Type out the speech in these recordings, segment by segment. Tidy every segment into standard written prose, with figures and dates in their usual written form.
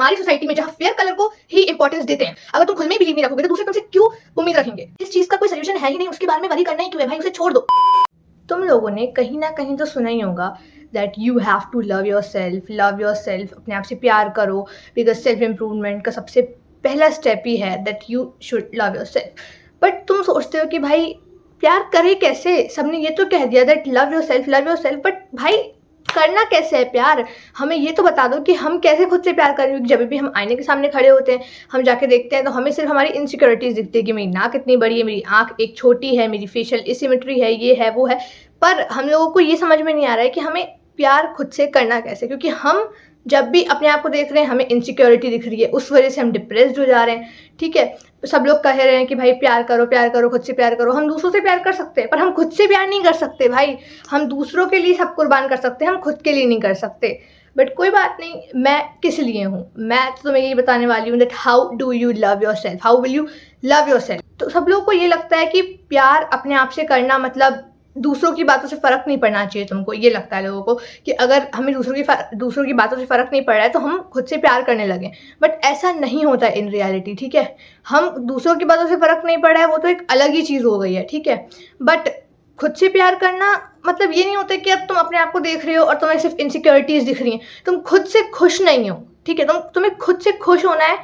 हमारी सोसाइटी में जहाँ फेयर कलर को ही इंपॉर्टेंस देते हैं, अगर तुम खुद में बिलीव नहीं रखोगे तो दूसरे तुमसे क्यों उम्मीद रखेंगे? इस चीज का कोई सोल्यूशन है ही नहीं, उसके बारे में वरी करना ही क्यों है भाई, उसे छोड़ दो। तुम लोगों ने कहीं ना कहीं तो सुना ही होगा that you have to love yourself, अपने आप से प्यार करो, बिकॉज सेल्फ इम्प्रूवमेंट का सबसे पहला स्टेप ही है that you should love your self. But तुम सोचते हो कि भाई प्यार करे कैसे, सबने ये तो कह दिया that love your self, but भाई करना कैसे है प्यार? हमें ये तो बता दो कि हम कैसे खुद से प्यार करें। जब भी हम आईने के सामने खड़े होते हैं, हम जाके देखते हैं तो हमें सिर्फ हमारी इनसिक्योरिटीज दिखती है कि मेरी नाक इतनी बड़ी है, मेरी आंख एक छोटी है, मेरी फेशियल एसिमेट्री है, ये है वो है। पर हम लोगों को ये समझ में नहीं आ रहा है कि हमें प्यार खुद से करना कैसे, क्योंकि हम जब भी अपने आप को देख रहे हैं हमें इनसिक्योरिटी दिख रही है, उस वजह से हम डिप्रेस्ड हो जा रहे हैं। ठीक है, सब लोग कह रहे हैं कि भाई प्यार करो, खुद से प्यार करो। हम दूसरों से प्यार कर सकते हैं पर हम खुद से प्यार नहीं कर सकते भाई। हम दूसरों के लिए सब कुर्बान कर सकते हैं, हम खुद के लिए नहीं कर सकते। बट कोई बात नहीं, मैं किस लिए हूँ, मैं तो तुम्हें यही बताने वाली हूँ that how do you love your self, how will you love your self. तो सब लोगों को ये लगता है कि प्यार अपने आप से करना मतलब दूसरों की बातों से फ़र्क नहीं पड़ना चाहिए। तुमको ये लगता है लोगों को कि अगर हमें दूसरों की बातों से फ़र्क नहीं पड़ रहा है तो हम खुद से प्यार करने लगे, बट ऐसा नहीं होता इन रियलिटी। ठीक है, हम दूसरों की बातों से फ़र्क नहीं पड़ रहा है वो तो एक अलग ही चीज़ हो गई है। ठीक है, बट खुद से प्यार करना मतलब ये नहीं होता कि अब तुम अपने आप को देख रहे हो और तुम्हें सिर्फ इनसिक्योरिटीज़ दिख रही हैं, तुम खुद से खुश नहीं हो। ठीक है, तुम्हें खुद से खुश होना है,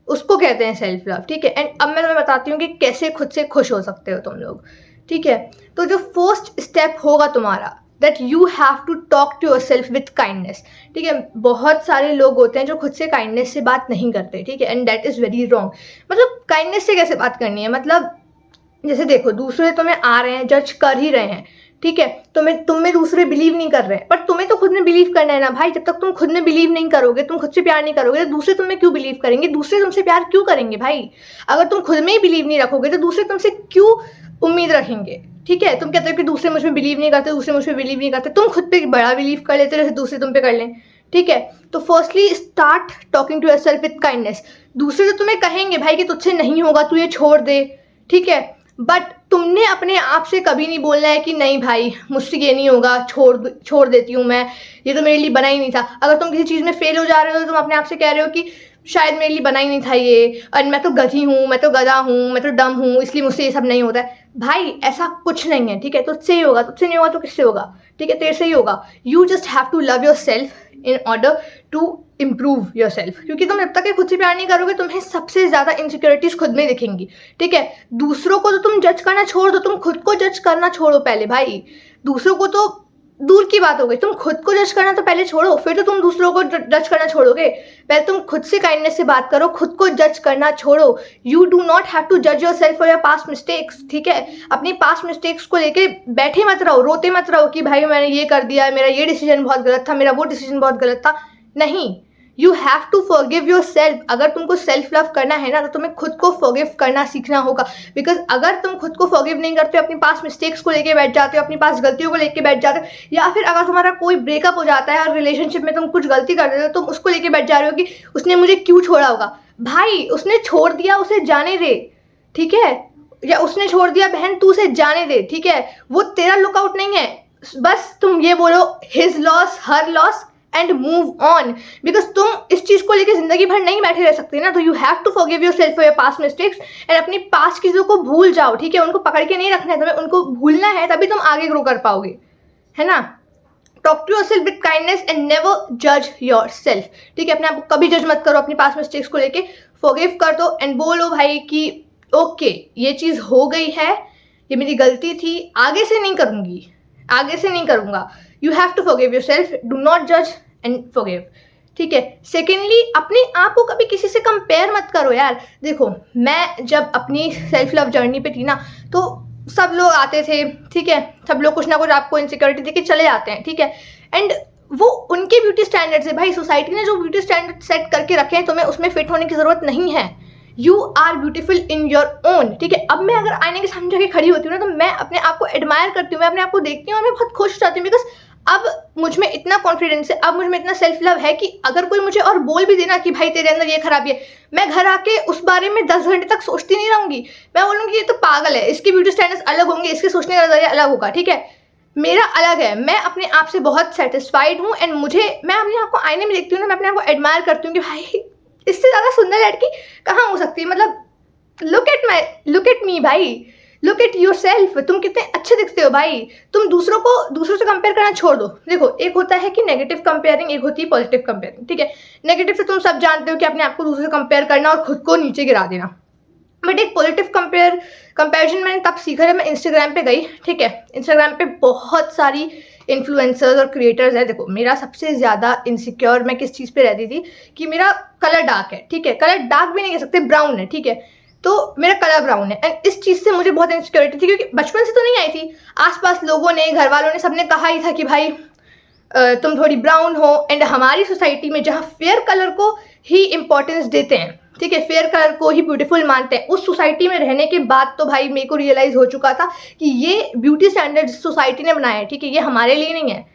उसको कहते हैं सेल्फ लव। ठीक है, एंड अब मैं तुम्हें बताती हूँ कि कैसे खुद से खुश हो सकते हो तुम लोग। ठीक है, तो जो फर्स्ट स्टेप होगा तुम्हारा that you have to talk to yourself with kindness. ठीक है, बहुत सारे लोग होते हैं जो खुद से काइंडनेस से बात नहीं करते। ठीक है, and that is very wrong. मतलब काइंडनेस से कैसे बात करनी है, मतलब जैसे देखो दूसरे तुम्हें आ रहे हैं, जज कर ही रहे हैं। ठीक है, तुम में दूसरे बिलीव नहीं कर रहे हैं, पर तुम्हें तो खुद में बिलीव करना है ना भाई। जब तक तुम खुद में बिलीव नहीं करोगे, तुम खुद से प्यार नहीं करोगे, तो दूसरे तुम में क्यों बिलीव करेंगे? दूसरे तुमसे प्यार क्यों करेंगे भाई? अगर तुम खुद में ही बिलीव नहीं रखोगे तो दूसरे तुमसे क्यों उम्मीद रखेंगे? ठीक है, तुम कहते हो कि दूसरे मुझ में बिलीव नहीं करते, दूसरे मुझ में बिलीव नहीं करते, तुम खुद पे बड़ा बिलीव कर लेते हो जैसे दूसरे तुम पे कर लें। ठीक है, तो firstly start talking to yourself with kindness. दूसरे तो तुम्हें कहेंगे भाई कि तुझसे नहीं होगा, तू ये छोड़ दे। ठीक है, बट तुमने अपने आप से कभी नहीं बोलना है कि नहीं भाई मुझसे ये नहीं होगा, छोड़ देती हूँ मैं, ये तो मेरे लिए बना ही नहीं था। अगर तुम किसी चीज़ में फेल हो जा रहे हो तो तुम अपने आप से कह रहे हो कि शायद मेरे लिए बना ही नहीं था ये, और मैं तो गधी हूँ, मैं तो गधा हूँ, मैं तो डम हूँ, इसलिए मुझसे ये सब नहीं होता है। भाई ऐसा कुछ नहीं है। ठीक है, तुझसे ही होगा, तुझसे नहीं होगा तो किससे होगा? ठीक है, तेरे से ही होगा। You just have to love yourself in order to improve yourself, क्योंकि तुम जब तक खुद से प्यार नहीं करोगे तुम्हें सबसे ज़्यादा इनसिक्योरिटीज खुद में दिखेंगी। ठीक है, दूसरों को तो तुम जज करना छोड़ दो, तुम खुद को जज करना छोड़ो पहले भाई। दूसरों को तो दूर की बात हो गई, तुम खुद को जज करना तो पहले छोड़ो, फिर तो तुम दूसरों को जज करना छोड़ोगे। पहले तुम खुद से काइंडनेस से बात करो, खुद को जज करना छोड़ो। You do not have to जज yourself for your past mistakes. ठीक है, अपनी पास्ट मिस्टेक्स को लेके बैठे मत रहो, रोते मत रहो कि भाई मैंने ये कर दिया, मेरा ये डिसीजन बहुत गलत था, मेरा वो डिसीजन बहुत गलत था। नहीं, you have to forgive yourself. अगर तुमको सेल्फ लव करना है ना तो तुम्हें खुद को फॉरगिव करना सीखना होगा। बिकॉज अगर तुम खुद को फॉरगिव नहीं करते हो, अपनी पास्ट मिस्टेक्स को लेके बैठ जाते हो, अपनी पास्ट गलतियों को लेके बैठ जाते हो, या फिर अगर तुम्हारा कोई ब्रेकअप हो जाता है और रिलेशनशिप में तुम कुछ गलती कर देते हो, तुम उसको लेके बैठ जा रहे हो कि उसने मुझे क्यों छोड़ा होगा। भाई उसने छोड़ दिया, उसे जाने दे। ठीक है, या उसने छोड़ दिया बहन, तू उसे जाने दे। ठीक है, वो तेरा लुकआउट नहीं है। बस तुम ये बोलो his loss, her loss and move on. Because तुम इस चीज़ को लेकर जिंदगी भर नहीं बैठे रह सकते ना। तो you have to forgive yourself for your past mistakes and अपनी पास्ट चीज़ों को भूल जाओ। ठीक है, उनको पकड़ के नहीं रखना है तुम्हें, उनको भूलना है, तभी तुम आगे ग्रो कर पाओगे, है ना। Talk to yourself with kindness and never जज योर सेल्फ। ठीक है, अपने आप को कभी जज मत करो, अपनी पास्ट मिस्टेक्स को लेके फॉरगिव कर दो एंड बोलो भाई कि ओके ये चीज़ हो गई है, ये मेरी गलती थी, आगे से नहीं करूँगी, आगे से नहीं करूँगा। You have to forgive yourself, do not जज एंड फॉरगिव। ठीक है, सेकेंडली अपने आप को कभी किसी से कंपेयर मत करो यार। देखो मैं जब अपनी सेल्फ लव जर्नी पे थी ना तो सब लोग आते थे। ठीक है, सब लोग कुछ ना कुछ आपको इनसिक्योरिटी देके चले जाते हैं। ठीक है, एंड वो उनके ब्यूटी स्टैंडर्ड्स है भाई। सोसाइटी ने जो ब्यूटी स्टैंडर्ड सेट करके रखे हैं तुम्हें उसमें फिट होने की जरूरत नहीं है। You are beautiful in your own. ठीक है, अब मैं अगर आईने के सामने जाके खड़ी होती हूँ ना तो मैं अपने आप को एडमायर करती हूँ, मैं अपने आप को देखती हूँ और मैं बहुत खुश हो जाती हूँ। बिकॉज अब मुझ में इतना कॉन्फिडेंस है, अब मुझ में इतना सेल्फ लव है कि अगर कोई मुझे और बोल भी देना कि भाई तेरे अंदर ये खराबी है, मैं घर आके उस बारे में 10 घंटे तक सोचती नहीं रहूंगी। मैं बोलूँगी ये तो पागल है, इसकी ब्यूटी स्टैंडर्ड्स अलग होंगे, इसके सोचने का नजरिया अलग होगा। ठीक है, मेरा अलग है, मैं अपने आप से बहुत सेटिस्फाइड हूँ एंड मैं अपने आप को आईने में देखती हूँ ना, मैं अपने आप को एडमायर करती हूँ कि भाई सुंदर लड़की कहाँ हो सकती है, मतलब लुक एट मी भाई, लुक एट योर सेल्फ, तुम कितने अच्छे दिखते हो भाई। तुम दूसरों से कंपेयर करना छोड़ दो। देखो, एक होता है कि नेगेटिव कंपेयरिंग, एक होती है पॉजिटिव कंपेयरिंग, ठीक है। नेगेटिव से तुम सब जानते हो कि अपने आप को दूसरों से कंपेयर करना और खुद को नीचे गिरा देना, बट एक पॉजिटिव कंपेरिजन मैंने तब सीखा जब मैं इंस्टाग्राम पे गई, ठीक है। इंस्टाग्राम पे बहुत सारी इन्फ्लुएंसर्स और क्रिएटर्स है। देखो, मेरा सबसे ज़्यादा इनसिक्योर मैं किस चीज़ पे रहती थी कि मेरा कलर डार्क है, ठीक है। कलर डार्क भी नहीं कह सकते, ब्राउन है, ठीक है। तो मेरा कलर ब्राउन है एंड इस चीज़ से मुझे बहुत इनसिक्योरिटी थी, क्योंकि बचपन से तो नहीं आई थी, आसपास लोगों ने, घर वालों ने, सबने कहा ही था कि भाई तुम थोड़ी ब्राउन हो। एंड हमारी सोसाइटी में जहाँ फेयर कलर को ही इम्पोर्टेंस देते हैं, ठीक है, फेयर कलर को ही ब्यूटीफुल मानते हैं, उस सोसाइटी में रहने के बाद तो भाई मेरे को रियलाइज़ हो चुका था कि ये ब्यूटी स्टैंडर्ड सोसाइटी ने बनाए हैं, ठीक है, ये हमारे लिए नहीं है,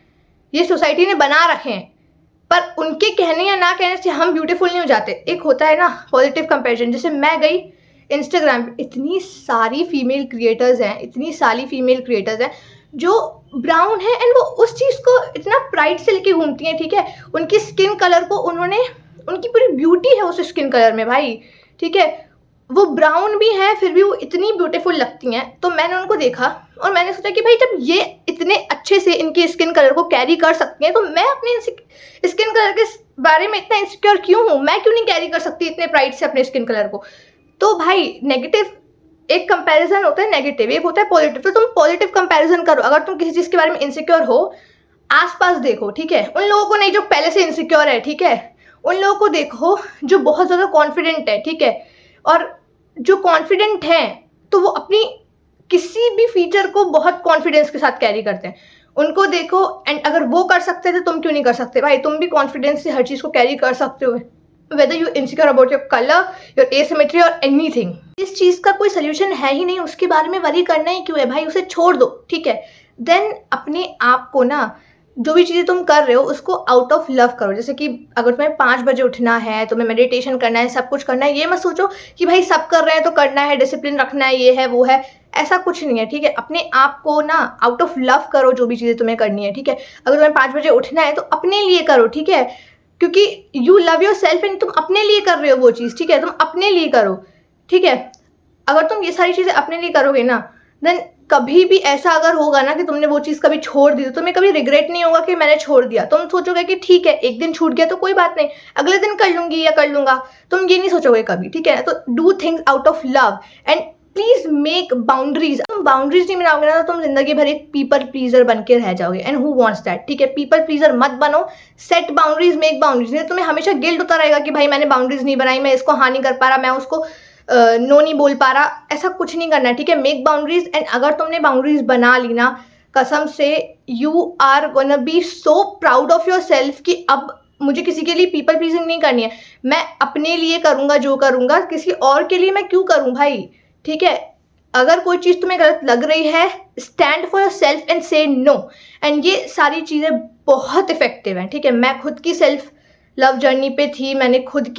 ये सोसाइटी ने बना रखे हैं। पर उनके कहने या ना कहने से हम ब्यूटीफुल नहीं हो जाते। एक होता है ना पॉजिटिव कंपेरिजन। जैसे मैं गई इंस्टाग्राम पे, इतनी सारी फीमेल क्रिएटर्स हैं जो ब्राउन है एंड वो उस चीज़ को इतना प्राइड से लेके घूमती हैं, ठीक है। उनकी स्किन कलर को उन्होंने, उनकी पूरी ब्यूटी है उस स्किन कलर में भाई, ठीक है। वो ब्राउन भी हैं फिर भी वो इतनी ब्यूटीफुल लगती हैं। तो मैंने उनको देखा और मैंने सोचा कि भाई जब ये इतने अच्छे से इनके स्किन कलर को कैरी कर सकती हैं, तो मैं अपने स्किन कलर के बारे में इतना इनसिक्योर क्यों हूँ, मैं क्यों नहीं कैरी कर सकती इतने प्राइड से अपने स्किन कलर को। तो भाई नेगेटिव एक कंपैरिजन होता है नेगेटिव, एक होता है पॉजिटिव। तो तुम पॉजिटिव कंपैरिजन करो। अगर तुम किसी चीज़ के बारे में इनसिक्योर हो, आसपास देखो, ठीक है, उन लोगों को नहीं जो पहले से इनसिक्योर है, ठीक है, उन लोगों को देखो जो बहुत ज़्यादा कॉन्फिडेंट है, ठीक है। और जो कॉन्फिडेंट हैं तो वो अपनी किसी भी फीचर को बहुत कॉन्फिडेंस के साथ कैरी करते हैं, उनको देखो। एंड अगर वो कर सकते हैं तो तुम क्यों नहीं कर सकते भाई, तुम भी कॉन्फिडेंस से हर चीज़ को कैरी कर सकते हो, whether you insecure about your color, your asymmetry or anything। इस चीज़ का कोई सोल्यूशन है ही नहीं, उसके बारे में वरी करना ही क्यों है भाई, उसे छोड़ दो, ठीक है। देन अपने आप को ना, जो भी चीज़ें तुम कर रहे हो उसको आउट ऑफ लव करो। जैसे कि अगर तुम्हें 5 बजे उठना है, तुम्हें मेडिटेशन करना है, सब कुछ करना है, ये मत सोचो कि भाई सब कर रहे हैं तो करना है, डिसिप्लिन रखना है, ये है वो है, ऐसा कुछ नहीं है, ठीक है। अपने आप को ना आउट ऑफ लव करो, जो भी चीज़ें तुम्हें करनी है, ठीक है। अगर तुम्हें 5 बजे उठना है तो अपने लिए करो, ठीक है, क्योंकि you love your self and तुम अपने लिए कर रहे हो वो चीज़, ठीक है, तुम अपने लिए करो, ठीक है। अगर तुम ये सारी चीज़ें अपने लिए करोगे ना, देन कभी भी ऐसा अगर होगा ना कि तुमने वो चीज़ कभी छोड़ दी तो तुम्हें कभी रिग्रेट नहीं होगा कि मैंने छोड़ दिया। तुम सोचोगे कि ठीक है, एक दिन छूट गया तो कोई बात नहीं, अगले दिन कर लूंगी या कर लूंगा, तुम ये नहीं सोचोगे कभी, ठीक है। तो do things out of love and please make boundaries. तुम बाउंड्रीज नहीं बनाओगे ना तो तुम जिंदगी भर एक पीपल प्लीजर बन के रह जाओगे, एंड हु वांट्स दैट, ठीक है। पीपल प्लीजर मत बनो, सेट बाउंड्रीज, मेक बाउंड्रीज। नहीं तुम्हें हमेशा गिल्ट होता रहेगा कि भाई मैंने बाउंड्रीज नहीं बनाई, मैं इसको हाँ नहीं कर पा रहा, मैं उसको नो नहीं बोल पा रहा, ऐसा कुछ नहीं करना है, ठीक है। मेक बाउंड्रीज एंड अगर तुमने बाउंड्रीज बना ली ना, कसम से you are gonna be so proud of yourself कि अब मुझे किसी के लिए पीपल प्लीजिंग नहीं करनी है, मैं अपने लिए करूँगा जो करूँगा, किसी और के लिए मैं क्यों करूँ भाई, ठीक है। अगर कोई चीज़ तुम्हें गलत लग रही है, stand for your self and से नो। एंड ये सारी चीज़ें बहुत इफेक्टिव हैं, ठीक है। मैं खुद की सेल्फ लव जर्नी पे थी, मैंने खुद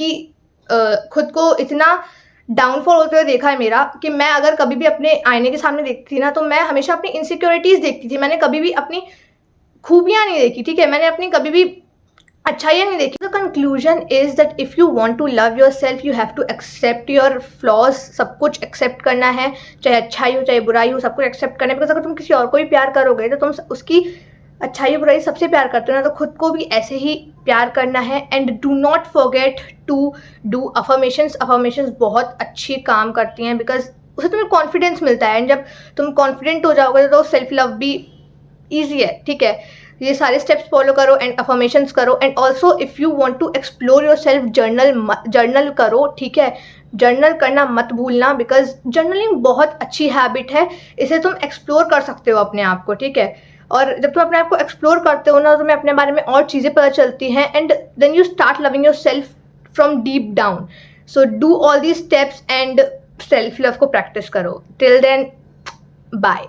को इतना डाउनफॉल होते हुए देखा है मेरा कि मैं अगर कभी भी अपने आईने के सामने देखती थी ना तो मैं हमेशा अपनी इनसिक्योरिटीज़ देखती थी, मैंने कभी भी अपनी खूबियाँ नहीं देखी, ठीक है, मैंने अपनी कभी भी अच्छाइयाँ नहीं देखी। The conclusion is that if you want to love yourself you have to accept your flaws. सब कुछ एक्सेप्ट करना है, चाहे अच्छाई हो चाहे बुराई हो, सब कुछ एक्सेप्ट करना है। बिकॉज अगर तुम किसी और को भी प्यार करोगे तो तुम उसकी अच्छाई बुराई सबसे प्यार करते हो ना, तो खुद को भी ऐसे ही प्यार करना है। And do not forget to do affirmations. Affirmations बहुत अच्छी काम करती हैं बिकॉज उससे तुम्हें कॉन्फिडेंस मिलता है, एंड जब तुम कॉन्फिडेंट हो जाओगे तो सेल्फ लव भी ईजी है, ठीक है। ये सारे स्टेप्स फॉलो करो एंड अफर्मेशंस करो। And also if you want to explore yourself, journal करो, ठीक है। जर्नल करना मत भूलना बिकॉज जर्नलिंग बहुत अच्छी हैबिट है, इसे तुम एक्सप्लोर कर सकते हो अपने आप को, ठीक है। और जब तुम अपने आप को एक्सप्लोर करते हो ना तो तुम्हें अपने बारे में और चीज़ें पता चलती हैं, and then you start loving yourself from deep down. So do all these steps and self love को प्रैक्टिस करो। Till then bye.